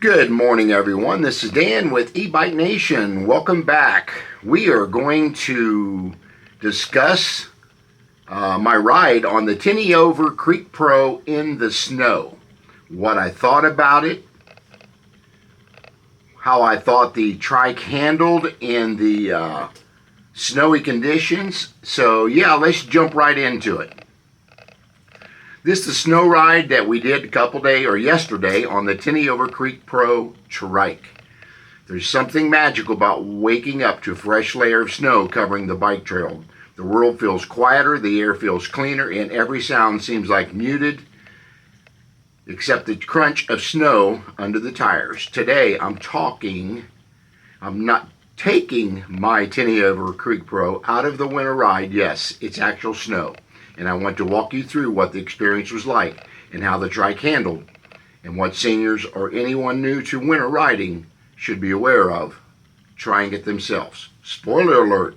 Good morning, everyone. This is Dan with eBike Nation. Welcome back. We are going to discuss my ride on the Tiniover Creek Pro in the snow. What I thought about it, how I thought the trike handled in the snowy conditions. So yeah, let's jump right into it. This is the snow ride that we did yesterday on the Tiniover Creek Pro Trike. There's something magical about waking up to a fresh layer of snow covering the bike trail. The world feels quieter, the air feels cleaner, and every sound seems like muted except the crunch of snow under the tires. Today I'm not taking my Tiniover Creek Pro out of the winter ride. Yes, it's actual snow. And I want to walk you through what the experience was like and how the trike handled and what seniors or anyone new to winter riding should be aware of trying it themselves. Spoiler alert,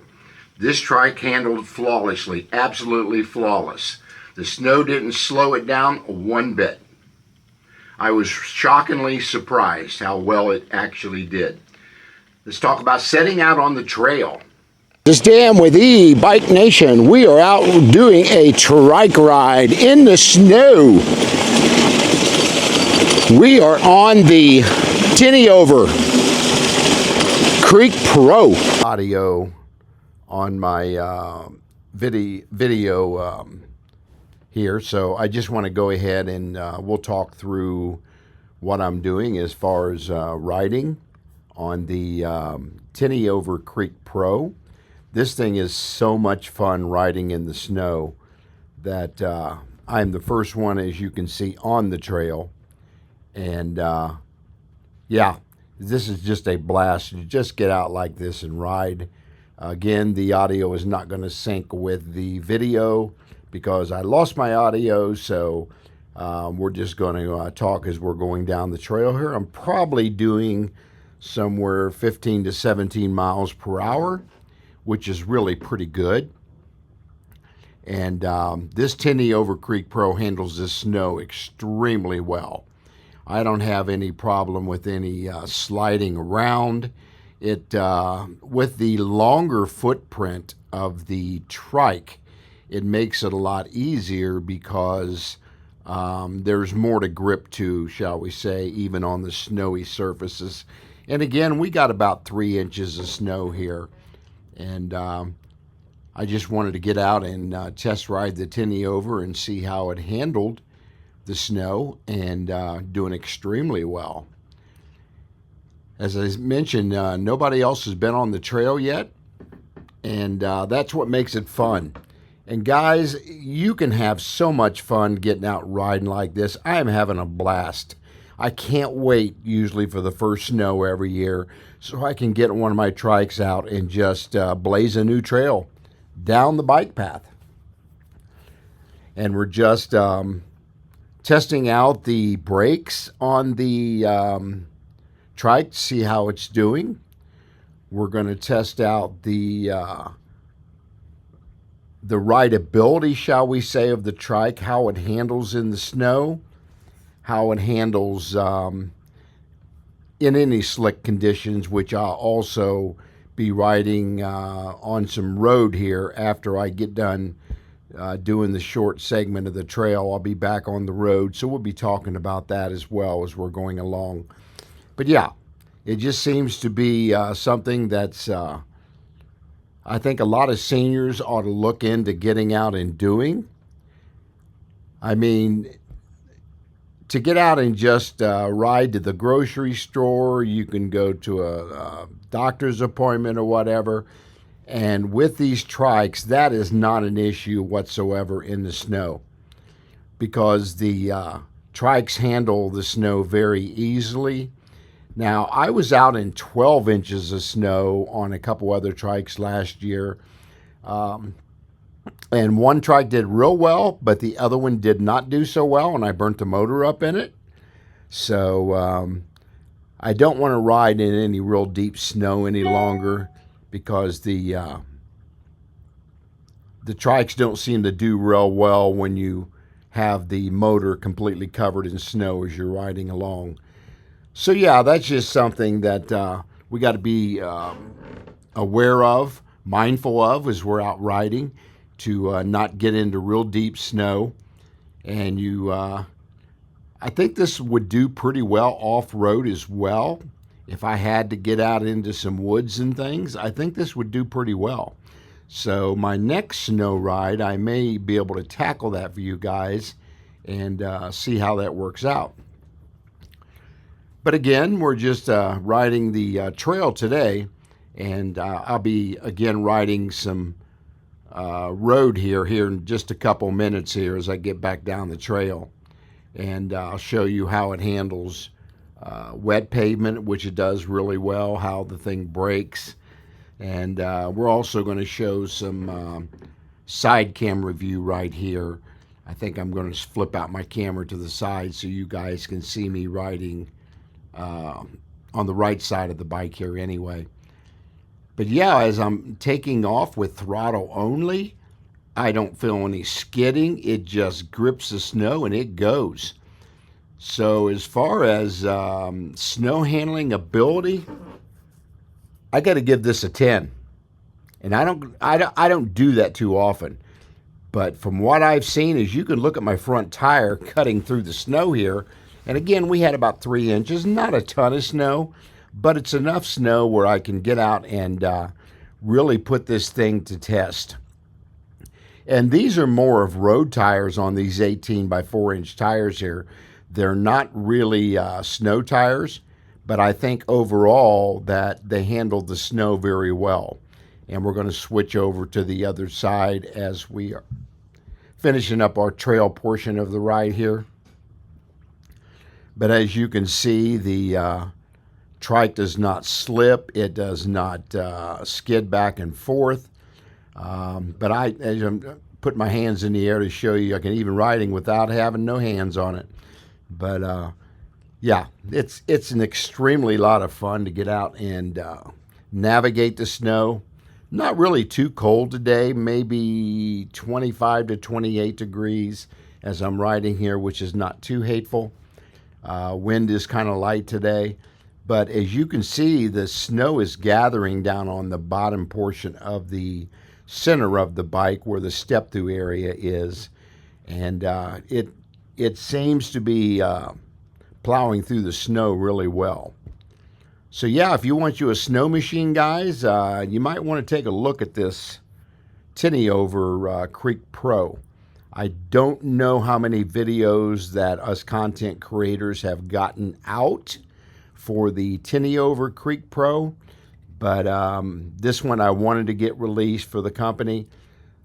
this trike handled flawlessly, absolutely flawless. The snow didn't slow it down one bit. I was shockingly surprised how well it actually did. Let's talk about setting out on the trail. This is Dan with eBike Nation. We are out doing a trike ride in the snow. We are on the Tiniover Creek Pro. Audio on my video here, so I just want to go ahead and we'll talk through what I'm doing as far as riding on the Tiniover Creek Pro. This thing is so much fun riding in the snow that I'm the first one, as you can see, on the trail. And yeah, this is just a blast. You just get out like this and ride. Again, the audio is not going to sync with the video because I lost my audio, so we're just going to talk as we're going down the trail here. I'm probably doing somewhere 15 to 17 miles per hour, which is really pretty good. And this Tiniover Creek Pro handles this snow extremely well. I don't have any problem with any sliding around. It with the longer footprint of the trike, it makes it a lot easier because there's more to grip to, shall we say, even on the snowy surfaces. And again, we got about 3 inches of snow here. And I just wanted to get out and test ride the Tiniover and see how it handled the snow, and doing extremely well. As I mentioned, nobody else has been on the trail yet, and that's what makes it fun. And guys, you can have so much fun getting out riding like this. I am having a blast. I can't wait usually for the first snow every year so I can get one of my trikes out and just blaze a new trail down the bike path. And we're just testing out the brakes on the trike to see how it's doing. We're going to test out the rideability, shall we say, of the trike, how it handles in the snow, how it handles in any slick conditions, which I'll also be riding on some road here after I get done doing the short segment of the trail. I'll be back on the road, so we'll be talking about that as well as we're going along. But yeah, it just seems to be something that's I think a lot of seniors ought to look into getting out and doing. I mean, to get out and just ride to the grocery store, you can go to a doctor's appointment or whatever. And with these trikes, that is not an issue whatsoever in the snow because the trikes handle the snow very easily. Now, I was out in 12 inches of snow on a couple other trikes last year. And one trike did real well, but the other one did not do so well, and I burnt the motor up in it. So I don't want to ride in any real deep snow any longer because the trikes don't seem to do real well when you have the motor completely covered in snow as you're riding along. So yeah, that's just something that we got to be aware of, mindful of as we're out riding, to not get into real deep snow. And I think this would do pretty well off-road as well. If I had to get out into some woods and things, I think this would do pretty well. So my next snow ride, I may be able to tackle that for you guys and see how that works out. But again, we're just riding the trail today, and I'll be again riding some road here in just a couple minutes here as I get back down the trail. And I'll show you how it handles wet pavement, which it does really well, how the thing brakes. And we're also going to show some side camera view right here. I think I'm going to flip out my camera to the side so you guys can see me riding on the right side of the bike here anyway. But yeah, as I'm taking off with throttle only, I don't feel any skidding. It just grips the snow and it goes. So as far as snow handling ability, I got to give this a 10. And I don't do that too often. But from what I've seen, is you can look at my front tire cutting through the snow here. And again, we had about 3 inches, not a ton of snow, but it's enough snow where I can get out and really put this thing to test. And these are more of road tires on these 18 by 4 inch tires here. They're not really snow tires, but I think overall that they handle the snow very well. And we're going to switch over to the other side as we are finishing up our trail portion of the ride here. But as you can see, the trike does not slip. It does not skid back and forth. But as I'm putting my hands in the air to show you, I can even riding without having no hands on it. But yeah, it's an extremely lot of fun to get out and navigate the snow. Not really too cold today, maybe 25 to 28 degrees as I'm riding here, which is not too hateful. Wind is kind of light today. But as you can see, the snow is gathering down on the bottom portion of the center of the bike where the step-through area is. And it seems to be plowing through the snow really well. So yeah, if you want you a snow machine, guys, you might want to take a look at this Tiniover Creek Pro. I don't know how many videos that us content creators have gotten out for the Tiniover Creek Pro, but this one I wanted to get released for the company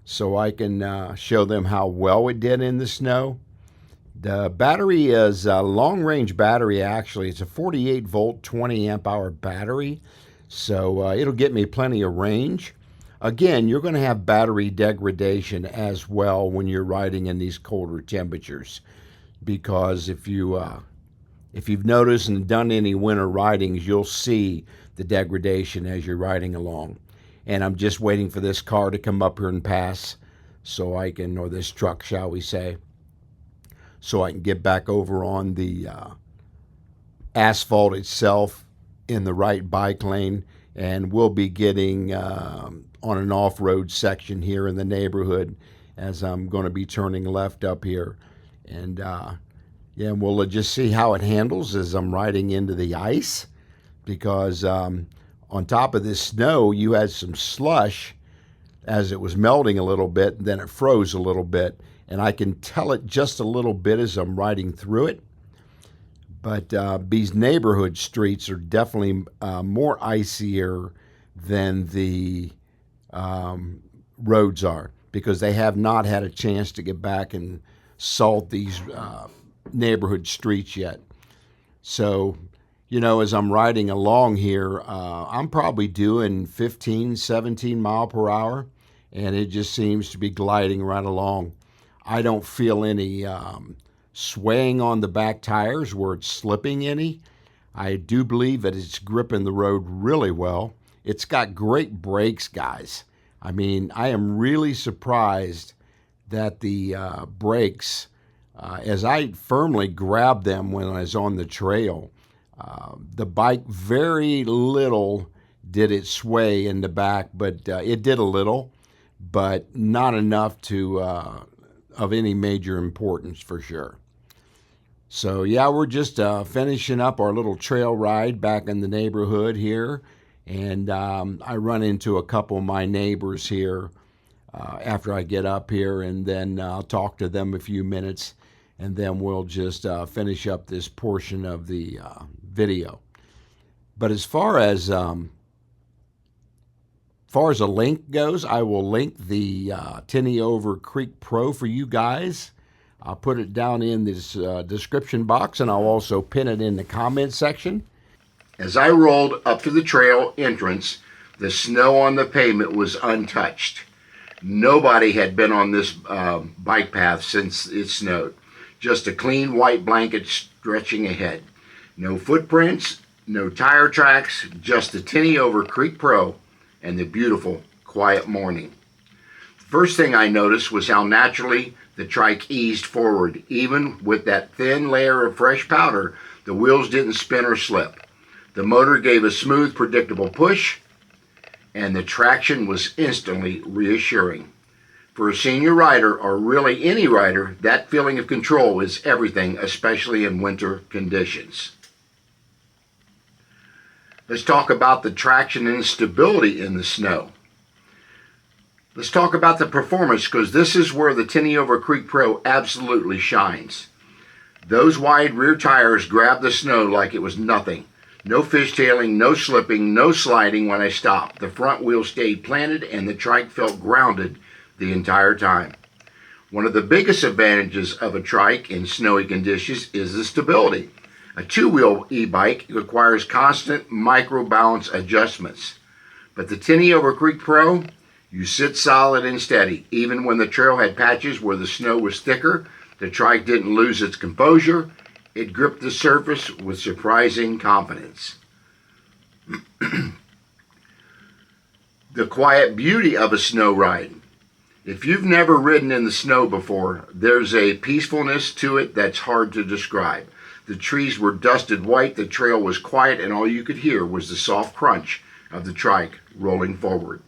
so I can show them how well it did in the snow. The battery is a long-range battery, actually. It's a 48-volt, 20-amp-hour battery, so it'll get me plenty of range. Again, you're going to have battery degradation as well when you're riding in these colder temperatures, because if you've noticed and done any winter ridings, you'll see the degradation as you're riding along. And I'm just waiting for this car to come up here and pass so I can, or this truck, shall we say, so I can get back over on the asphalt itself in the right bike lane. And we'll be getting on an off-road section here in the neighborhood as I'm going to be turning left up here. And yeah, we'll just see how it handles as I'm riding into the ice, because on top of this snow, you had some slush as it was melting a little bit, and then it froze a little bit. And I can tell it just a little bit as I'm riding through it. But these neighborhood streets are definitely more icier than the roads are, because they have not had a chance to get back and salt these neighborhood streets yet. So, you know, as I'm riding along here, I'm probably doing 15, 17 mile per hour, and it just seems to be gliding right along. I don't feel any swaying on the back tires where it's slipping any. I do believe that it's gripping the road really well. It's got great brakes, guys. I mean, I am really surprised that the brakes, as I firmly grabbed them when I was on the trail, The bike, very little did it sway in the back, but it did a little, but not enough to of any major importance for sure. So yeah, we're just finishing up our little trail ride back in the neighborhood here, and I run into a couple of my neighbors here after I get up here, and then I'll talk to them a few minutes, and then we'll just finish up this portion of the video. But as far as a link goes, I will link the Tiniover Creek Pro for you guys. I'll put it down in this description box, and I'll also pin it in the comment section. As I rolled up to the trail entrance, the snow on the pavement was untouched. Nobody had been on this bike path since it snowed. Just a clean white blanket stretching ahead. No footprints, no tire tracks, just the Tiniover Creek Pro and the beautiful, quiet morning. The first thing I noticed was how naturally the trike eased forward. Even with that thin layer of fresh powder, the wheels didn't spin or slip. The motor gave a smooth, predictable push, and the traction was instantly reassuring. For a senior rider, or really any rider, that feeling of control is everything, especially in winter conditions. Let's talk about the traction and stability in the snow. Let's talk about the performance, because this is where the Tiniover Creek Pro absolutely shines. Those wide rear tires grab the snow like it was nothing. No fishtailing, no slipping, no sliding when I stopped. The front wheel stayed planted and the trike felt grounded the entire time. One of the biggest advantages of a trike in snowy conditions is the stability. A two-wheel e-bike requires constant micro-balance adjustments. But the Tiniover Creek Pro, you sit solid and steady. Even when the trail had patches where the snow was thicker, the trike didn't lose its composure. It gripped the surface with surprising confidence. The quiet beauty of a snow ride. If you've never ridden in the snow before, there's a peacefulness to it that's hard to describe. The trees were dusted white, the trail was quiet, and all you could hear was the soft crunch of the trike rolling forward.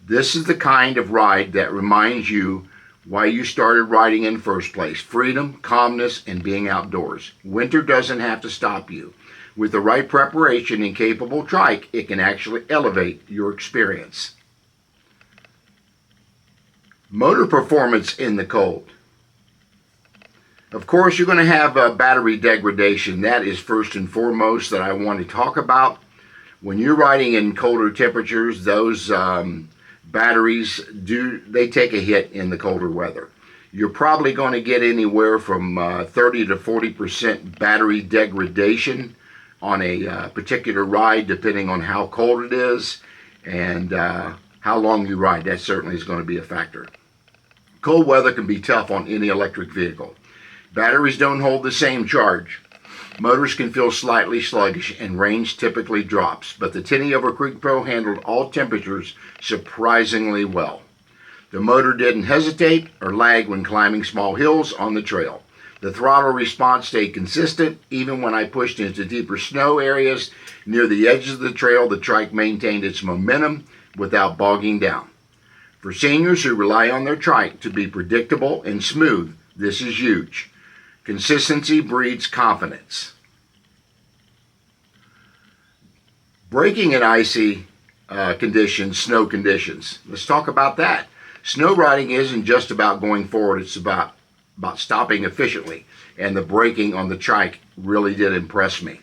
This is the kind of ride that reminds you why you started riding in the first place. Freedom, calmness, and being outdoors. Winter doesn't have to stop you. With the right preparation and capable trike, it can actually elevate your experience. Motor performance in the cold. Of course, you're going to have battery degradation. That is first and foremost that I want to talk about. When you're riding in colder temperatures, those batteries they take a hit in the colder weather. You're probably going to get anywhere from 30 to 40% battery degradation on a particular ride, depending on how cold it is and how long you ride. That certainly is going to be a factor. Cold weather can be tough on any electric vehicle. Batteries don't hold the same charge. Motors can feel slightly sluggish and range typically drops, but the Tiniover Creek Pro handled all temperatures surprisingly well. The motor didn't hesitate or lag when climbing small hills on the trail. The throttle response stayed consistent. Even when I pushed into deeper snow areas near the edges of the trail, the trike maintained its momentum without bogging down. For seniors who rely on their trike to be predictable and smooth, this is huge. Consistency breeds confidence. Braking in icy conditions, snow conditions. Let's talk about that. Snow riding isn't just about going forward, it's about stopping efficiently. And the braking on the trike really did impress me.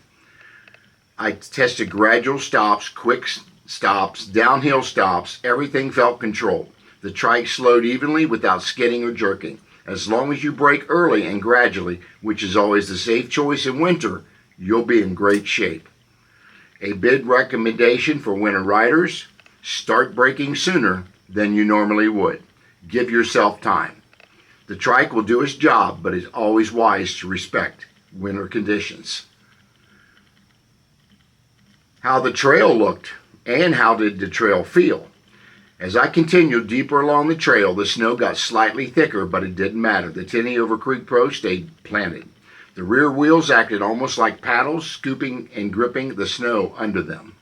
I tested gradual stops, quick stops, downhill stops. Everything felt controlled. The trike slowed evenly without skidding or jerking. As long as you brake early and gradually, which is always the safe choice in winter, you'll be in great shape. A big recommendation for winter riders: start braking sooner than you normally would. Give yourself time. The trike will do its job, but it's always wise to respect winter conditions. How the trail looked, and how did the trail feel? As I continued deeper along the trail, the snow got slightly thicker, but it didn't matter. The Tiniover Creek Pro stayed planted. The rear wheels acted almost like paddles, scooping and gripping the snow under them.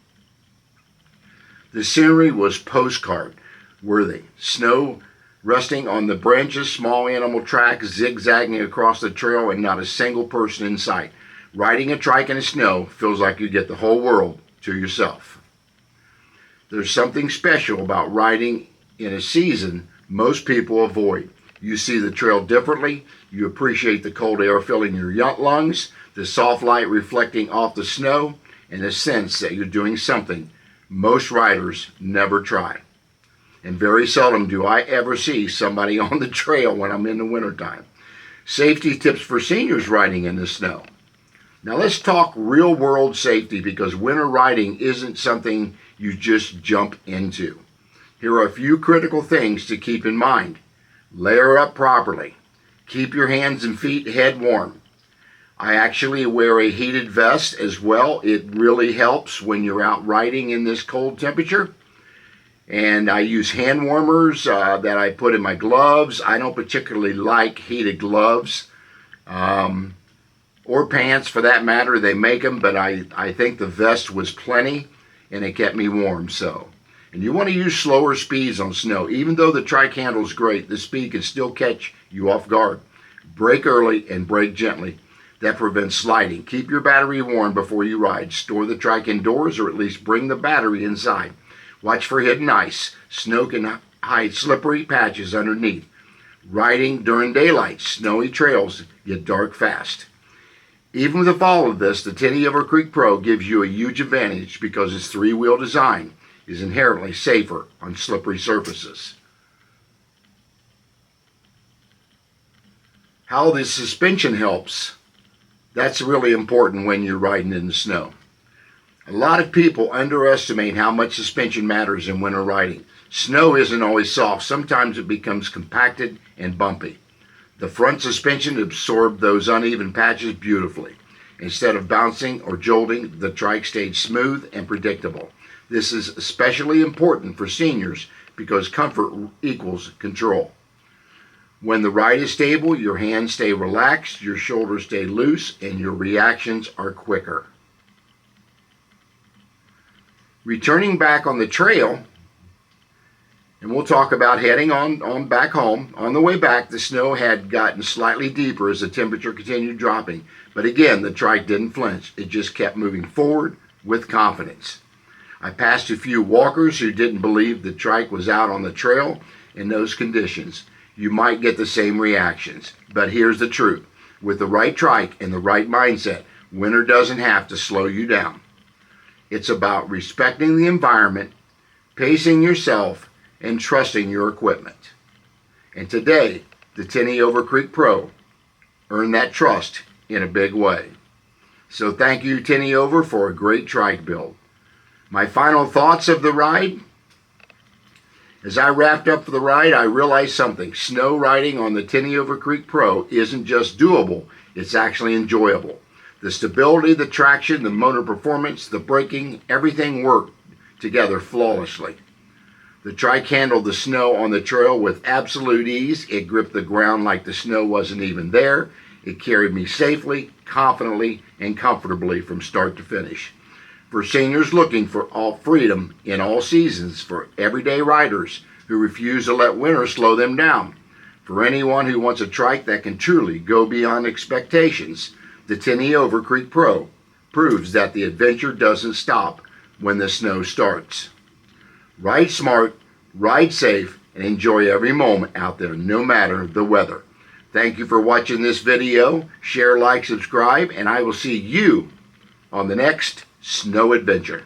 The scenery was postcard worthy. Snow resting on the branches, small animal tracks zigzagging across the trail, and not a single person in sight. Riding a trike in the snow feels like you get the whole world to yourself. There's something special about riding in a season most people avoid. You see the trail differently. You appreciate the cold air filling your lungs, the soft light reflecting off the snow, and the sense that you're doing something most riders never try. And very seldom do I ever see somebody on the trail when I'm in the wintertime. Safety tips for seniors riding in the snow. Now let's talk real world safety, because winter riding isn't something you just jump into. Here are a few critical things to keep in mind. Layer up properly. Keep your hands and feet head warm. I actually wear a heated vest as well. It really helps when you're out riding in this cold temperature. And I use hand warmers that I put in my gloves. I don't particularly like heated gloves or pants for that matter. They make them, but I think the vest was plenty and it kept me warm. And you want to use slower speeds on snow. Even though the trike handle is great, the speed can still catch you off guard. Brake early and brake gently. That prevents sliding. Keep your battery warm before you ride. Store the trike indoors, or at least bring the battery inside. Watch for hidden ice. Snow can hide slippery patches underneath. Riding during daylight, snowy trails get dark fast. Even with all of this, the Tiniover Creek Pro gives you a huge advantage because its three-wheel design is inherently safer on slippery surfaces. How the suspension helps, that's really important when you're riding in the snow. A lot of people underestimate how much suspension matters in winter riding. Snow isn't always soft. Sometimes it becomes compacted and bumpy. The front suspension absorbed those uneven patches beautifully. Instead of bouncing or jolting, the trike stayed smooth and predictable. This is especially important for seniors because comfort equals control. When the ride is stable, your hands stay relaxed, your shoulders stay loose, and your reactions are quicker. Returning back on the trail, and we'll talk about heading on back home. On the way back, the snow had gotten slightly deeper as the temperature continued dropping. But again, the trike didn't flinch. It just kept moving forward with confidence. I passed a few walkers who didn't believe the trike was out on the trail in those conditions. You might get the same reactions. But here's the truth. With the right trike and the right mindset, winter doesn't have to slow you down. It's about respecting the environment, pacing yourself, and trusting your equipment. And today, the Tiniover Creek Pro earned that trust in a big way. So thank you, Tiniover, for a great trike build. My final thoughts of the ride. As I wrapped up the ride, I realized something. Snow riding on the Tiniover Creek Pro isn't just doable, it's actually enjoyable. The stability, the traction, the motor performance, the braking, everything worked together flawlessly. The trike handled the snow on the trail with absolute ease. It gripped the ground like the snow wasn't even there. It carried me safely, confidently, and comfortably from start to finish. For seniors looking for all freedom in all seasons, for everyday riders who refuse to let winter slow them down, for anyone who wants a trike that can truly go beyond expectations, the Tiniover Creek Pro proves that the adventure doesn't stop when the snow starts. Ride smart, ride safe, and enjoy every moment out there, no matter the weather. Thank you for watching this video. Share, like, subscribe, and I will see you on the next snow adventure.